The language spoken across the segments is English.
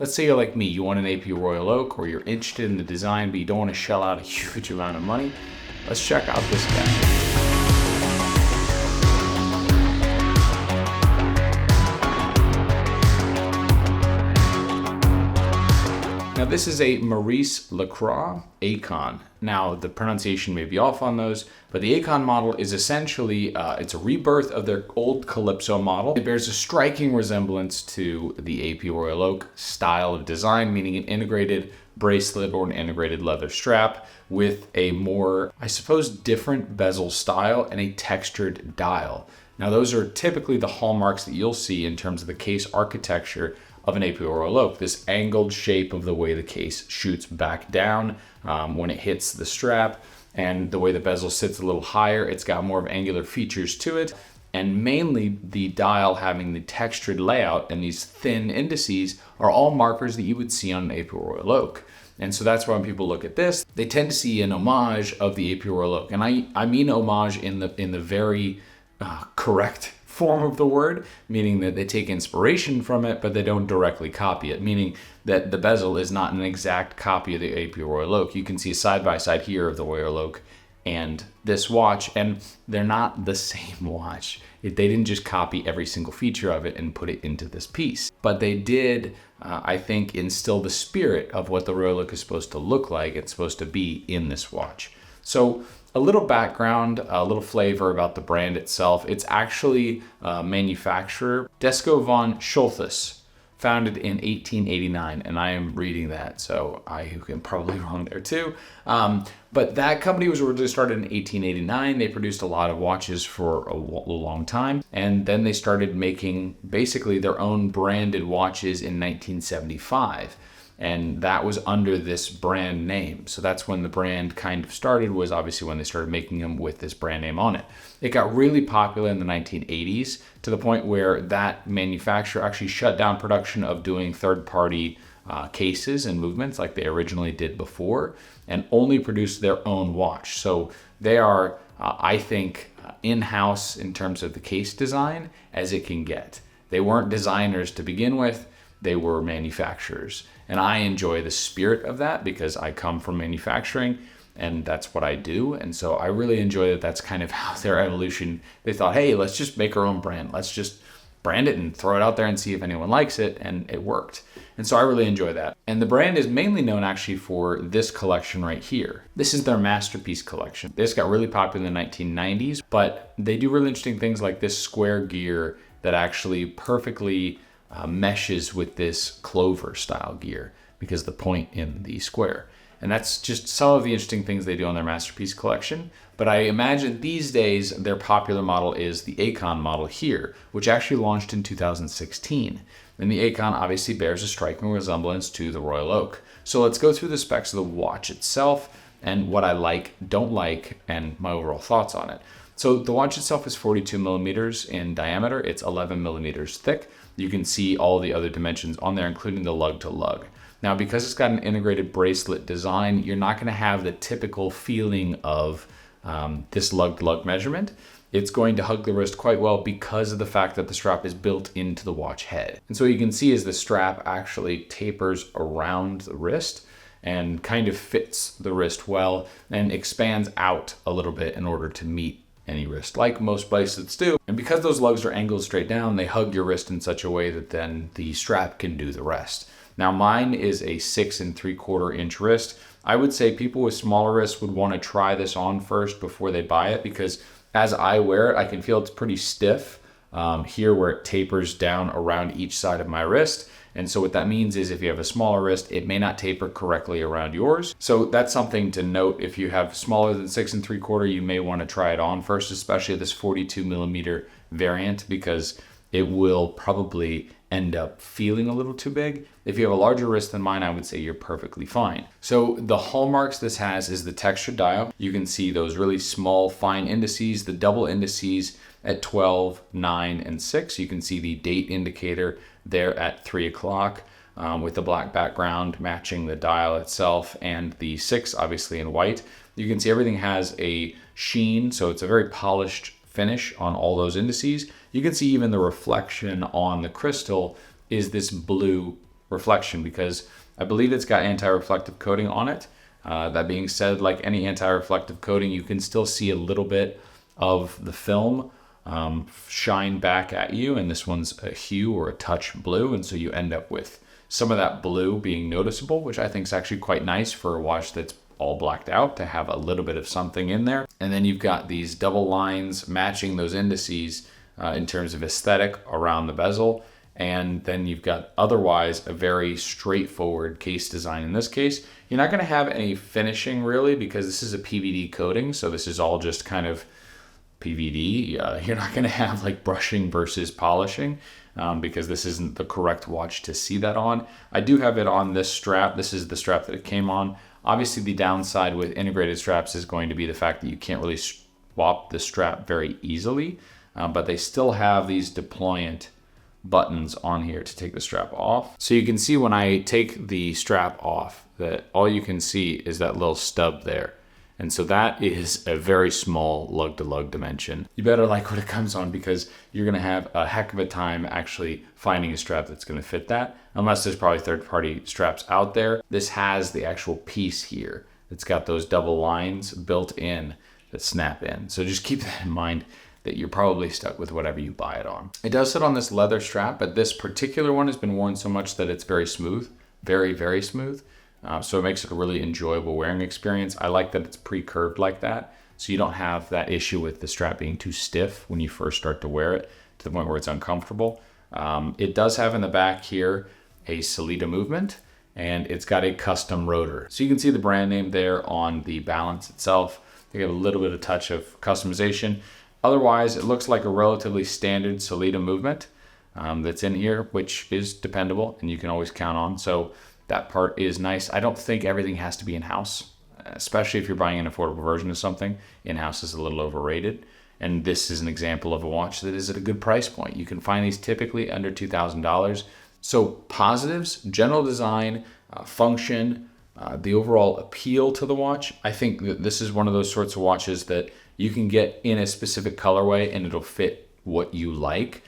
Let's say you're like me, you want an AP Royal Oak, or you're interested in the design, but you don't want to shell out a huge amount of money. Let's check out this guy. Now this is a Maurice Lacroix Acon. Now the pronunciation may be off on those, but the Acon model is essentially, it's a rebirth of their old Calypso model. It bears a striking resemblance to the AP Royal Oak style of design, meaning an integrated bracelet or an integrated leather strap with a more, I suppose, different bezel style and a textured dial. Now those are typically the hallmarks that you'll see in terms of the case architecture of an AP Royal Oak, this angled shape of the way the case shoots back down when it hits the strap, and the way the bezel sits a little higher. It's got more of angular features to it, and mainly the dial having the textured layout and these thin indices are all markers that you would see on an AP Royal Oak. And so that's why when people look at this, they tend to see an homage of the AP Royal Oak. And I mean homage in the very correct form of the word, meaning that they take inspiration from it, but they don't directly copy it, meaning that the bezel is not an exact copy of the AP Royal Oak. You can see a side-by-side here of the Royal Oak and this watch, and they're not the same watch. They didn't just copy every single feature of it and put it into this piece, but they did, I think, instill the spirit of what the Royal Oak is supposed to look like. It's supposed to be in this watch. So a little background, a little flavor about the brand itself. It's actually manufacturer Desco von Schulthess, founded in 1889, and I am reading that, so I am probably wrong there too. But that company was originally started in 1889. They produced a lot of watches for a long time, and then they started making basically their own branded watches in 1975. And that was under this brand name. So that's when the brand kind of started, was obviously when they started making them with this brand name on it. It got really popular in the 1980s to the point where that manufacturer actually shut down production of doing third-party cases and movements like they originally did before, and only produced their own watch. So they are, I think, in-house in terms of the case design as it can get. They weren't designers to begin with, they were manufacturers. And I enjoy the spirit of that because I come from manufacturing and that's what I do. And so I really enjoy that that's kind of how their evolution, they thought, hey, let's just make our own brand. Let's just brand it and throw it out there and see if anyone likes it. And it worked. And so I really enjoy that. And the brand is mainly known actually for this collection right here. This is their masterpiece collection. This got really popular in the 1990s, but they do really interesting things like this square gear that actually perfectly meshes with this clover style gear because the point in the square. And that's just some of the interesting things they do on their masterpiece collection. But I imagine these days their popular model is the Acon model here, which actually launched in 2016. And the Acon obviously bears a striking resemblance to the Royal Oak. So let's go through the specs of the watch itself and what I like, don't like, and my overall thoughts on it. So the watch itself is 42 millimeters in diameter. It's 11 millimeters thick. You can see all the other dimensions on there, including the lug to lug. Now, because it's got an integrated bracelet design, you're not going to have the typical feeling of this lug to lug measurement. It's going to hug the wrist quite well because of the fact that the strap is built into the watch head. And so you can see as the strap actually tapers around the wrist and kind of fits the wrist well and expands out a little bit in order to meet any wrist, like most bracelets do. And because those lugs are angled straight down, they hug your wrist in such a way that then the strap can do the rest. Now mine is a 6 3/4 inch wrist. I would say people with smaller wrists would want to try this on first before they buy it, because as I wear it, I can feel it's pretty stiff here where it tapers down around each side of my wrist. And so what that means is if you have a smaller wrist, it may not taper correctly around yours. So that's something to note. If you have smaller than 6 3/4, you may want to try it on first, especially this 42 millimeter variant, because it will probably end up feeling a little too big. If you have a larger wrist than mine, I would say you're perfectly fine. So the hallmarks this has is the textured dial. You can see those really small, fine indices, the double indices at 12, 9, and 6. You can see the date indicator there at 3 o'clock with the black background matching the dial itself, and the 6 obviously in white. You can see everything has a sheen, so it's a very polished finish on all those indices. You can see even the reflection on the crystal is this blue reflection, because I believe it's got anti-reflective coating on it. That being said, like any anti-reflective coating, you can still see a little bit of the film shine back at you, and this one's a hue or a touch blue, and so you end up with some of that blue being noticeable, which I think is actually quite nice for a watch that's all blacked out, to have a little bit of something in there. And then you've got these double lines matching those indices in terms of aesthetic around the bezel. And then you've got otherwise a very straightforward case design. In this case, you're not going to have any finishing really, because this is a PVD coating. So this is all just kind of PVD. You're not going to have like brushing versus polishing because this isn't the correct watch to see that on. I do have it on this strap. This is the strap that it came on. Obviously, the downside with integrated straps is going to be the fact that you can't really swap the strap very easily, but they still have these deployant buttons on here to take the strap off. So you can see when I take the strap off that all you can see is that little stub there. And so that is a very small lug-to-lug dimension. You better like what it comes on, because you're gonna have a heck of a time actually finding a strap that's gonna fit that, unless there's probably third-party straps out there. This has the actual piece here. It's got those double lines built in that snap in. So just keep that in mind, that you're probably stuck with whatever you buy it on. It does sit on this leather strap, but this particular one has been worn so much that it's very smooth, very, very smooth. So it makes it a really enjoyable wearing experience. I like that it's pre-curved like that, so you don't have that issue with the strap being too stiff when you first start to wear it to the point where it's uncomfortable. It does have in the back here a Sellita movement, and it's got a custom rotor. So you can see the brand name there on the balance itself. They have a little bit of touch of customization. Otherwise, it looks like a relatively standard Sellita movement that's in here, which is dependable and you can always count on. So that part is nice. I don't think everything has to be in-house, especially if you're buying an affordable version of something. In-house is a little overrated. And this is an example of a watch that is at a good price point. You can find these typically under $2,000. So positives, general design, function, the overall appeal to the watch. I think that this is one of those sorts of watches that you can get in a specific colorway and it'll fit what you like.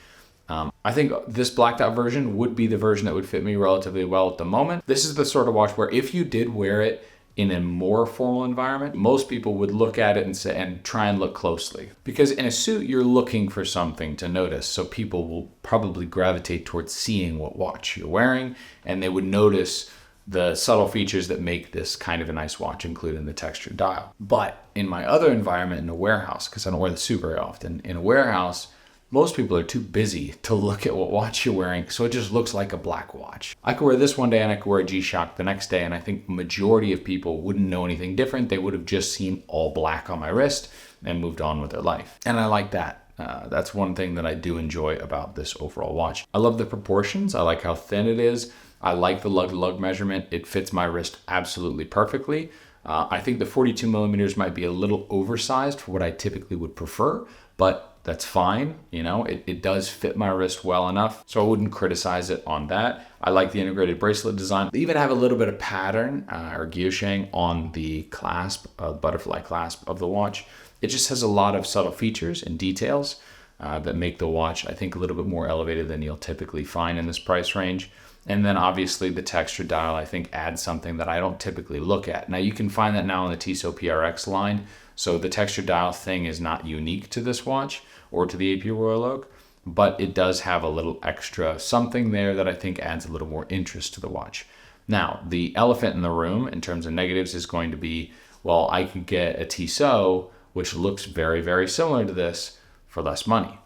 I think this blacked out version would be the version that would fit me relatively well at the moment. This is the sort of watch where if you did wear it in a more formal environment, most people would look at it and say, and try and look closely. Because in a suit, you're looking for something to notice. So people will probably gravitate towards seeing what watch you're wearing, and they would notice the subtle features that make this kind of a nice watch, including the textured dial. But in my other environment, in a warehouse, because I don't wear the suit very often, in a warehouse, most people are too busy to look at what watch you're wearing, so it just looks like a black watch. I could wear this one day and I could wear a G-Shock the next day, and I think the majority of people wouldn't know anything different. They would have just seen all black on my wrist and moved on with their life. And I like that. That's one thing that I do enjoy about this overall watch. I love the proportions. I like how thin it is. I like the lug-to-lug measurement. It fits my wrist absolutely perfectly. I think the 42 millimeters might be a little oversized for what I typically would prefer, but that's fine. You know, it does fit my wrist well enough, so I wouldn't criticize it on that. I like the integrated bracelet design. They even have a little bit of pattern or guilloching on the clasp, butterfly clasp of the watch. It just has a lot of subtle features and details that make the watch, I think, a little bit more elevated than you'll typically find in this price range. And then obviously the textured dial, I think, adds something that I don't typically look at. Now you can find that now in the Tissot PRX line. So the textured dial thing is not unique to this watch or to the AP Royal Oak, but it does have a little extra something there that I think adds a little more interest to the watch. Now, the elephant in the room in terms of negatives is going to be, well, I could get a Tissot, which looks very, very similar to this for less money.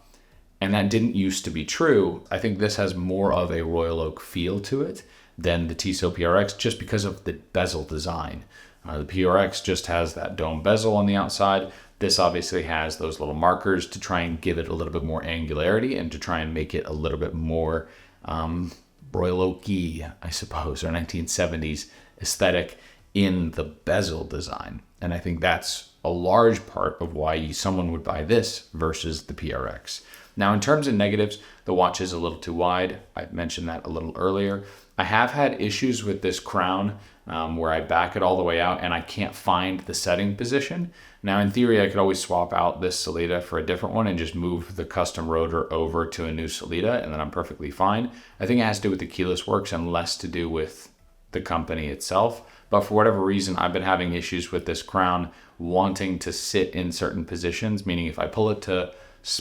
And that didn't used to be true. I think this has more of a Royal Oak feel to it than the Tissot PRX just because of the bezel design. The PRX just has that dome bezel on the outside. This obviously has those little markers to try and give it a little bit more angularity and to try and make it a little bit more Royal Oak-y, I suppose, or 1970s aesthetic in the bezel design. And I think that's a large part of why someone would buy this versus the PRX. Now, in terms of negatives, the watch is a little too wide. I mentioned that a little earlier. I have had issues with this crown where I back it all the way out and I can't find the setting position. Now, in theory, I could always swap out this Sellita for a different one and just move the custom rotor over to a new Sellita, and then I'm perfectly fine. I think it has to do with the keyless works and less to do with the company itself. But for whatever reason, I've been having issues with this crown wanting to sit in certain positions, meaning if I pull it to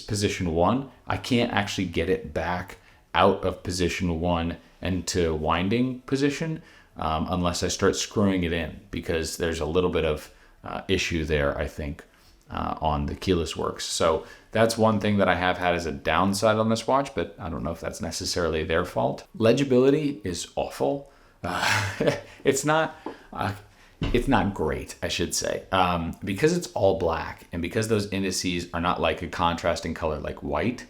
position 1, I can't actually get it back out of position 1 and to winding position unless I start screwing it in, because there's a little bit of issue there, I think, on the keyless works. So that's one thing that I have had as a downside on this watch, but I don't know if that's necessarily their fault. Legibility is awful. It's not great, I should say, because it's all black and because those indices are not like a contrasting color like white.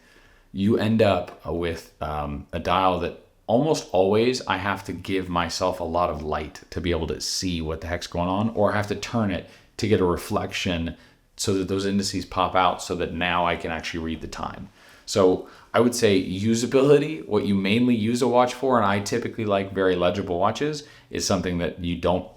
You end up with a dial that almost always I have to give myself a lot of light to be able to see what the heck's going on, or I have to turn it to get a reflection so that those indices pop out so that now I can actually read the time. So I would say usability, what you mainly use a watch for, and I typically like very legible watches, is something that you don't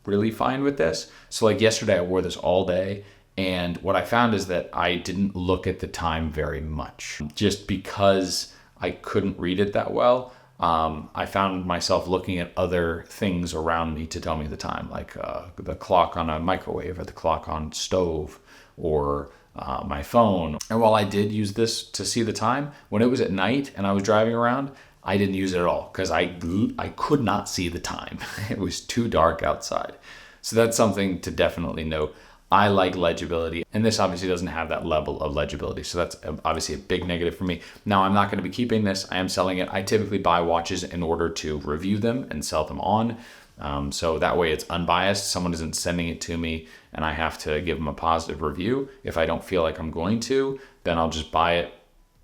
really find with this. So like yesterday I wore this all day, and what I found is that I didn't look at the time very much just because I couldn't read it that well. I found myself looking at other things around me to tell me the time, like the clock on a microwave or the clock on stove or my phone. And while I did use this to see the time, when it was at night and I was driving around, I didn't use it at all because I could not see the time. It was too dark outside. So that's something to definitely note. I like legibility, and this obviously doesn't have that level of legibility. So that's obviously a big negative for me. Now, I'm not going to be keeping this. I am selling it. I typically buy watches in order to review them and sell them on. So that way it's unbiased. Someone isn't sending it to me and I have to give them a positive review. If I don't feel like I'm going to, then I'll just buy it,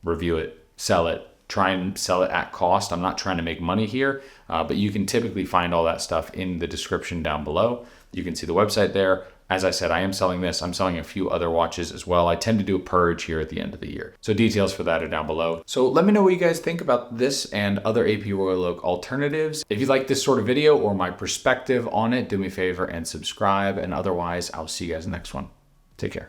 review it, sell it, try and sell it at cost. I'm not trying to make money here, but you can typically find all that stuff in the description down below. You can see the website there. As I said, I am selling this. I'm selling a few other watches as well. I tend to do a purge here at the end of the year. So details for that are down below. So let me know what you guys think about this and other AP Royal Oak alternatives. If you like this sort of video or my perspective on it, do me a favor and subscribe. And otherwise, I'll see you guys in the next one. Take care.